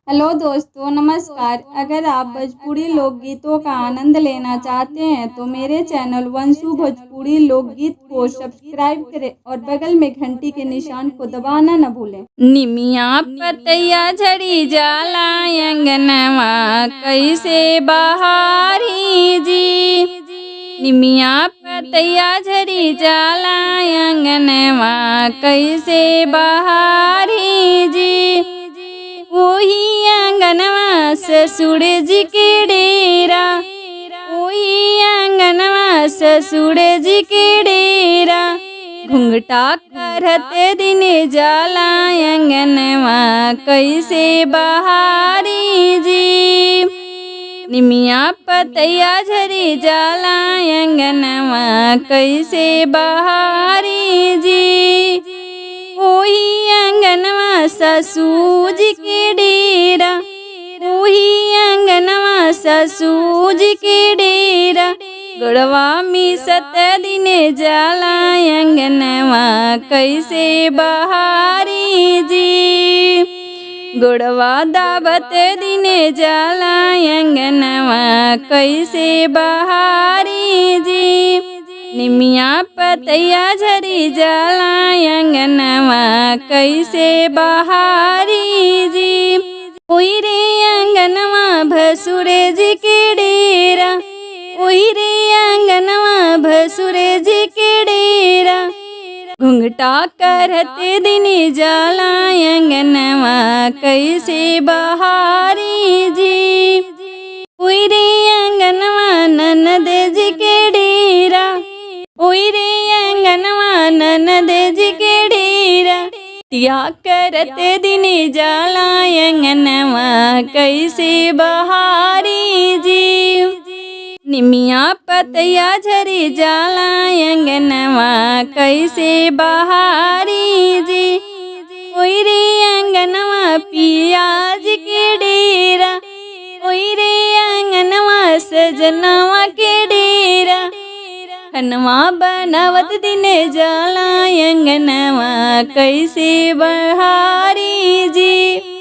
Hello दोस्तों, नमस्कार। अगर आप भोजपुरी लोकगीतों का आनंद लेना चाहते हैं तो मेरे चैनल वंशु भोजपुरी लोकगीत को सब्सक्राइब करें और बगल में घंटी के निशान को दबाना न भूलें। निमिया पतैया झड़ी जाला अंगनवा कैसे बहारी जी। निमिया पतैया झड़ी जाला अंगनवा कैसे बहारी जी। वही अंगनवा ससुर जी के डेरा, वही अंगनवा ससुर जी के डेरा। घुंघटा करते दिन जाला अंगनवा कैसे बहारी जी। निमिया पतैया झरी जाला अंगनवा कैसे बहारी जी। वही अंगनवा ससुर जी के डेरा, वही अंगनवा ससुर जी के डेरा। गुड़वा मिसत दिन जाला अंगनवा कैसे बहारी जी। गुड़वा दावत दिन जाला अंगनवा कैसे बहारी जी। निमिया पतैया झरी जाला अंगनवा कैसे बहारी जी। ओई रे अंगनवा भसुरे जी के डेरा, ओई रे अंगनवा भसुरे जी के डेरा। घुंघटा करते दिन जाला अंगनवा कैसे बहारी जी। ओई रे अंगनवा ननद जी के डेरा, ओई रे अंगनवा ननद जी के डेरा। तिया करते दिन जाला अंगनवा कैसे बहारी जी। निमिया पतैया झरी जाला अंगनवा कैसे बहारी जी। ओई रे अंगनवा पियाज के डेरा, ओई रे अंगनवा सजनवा के डेरा। खनवा बनावत दिन जाला अंगनवा कैसे बहारी जी।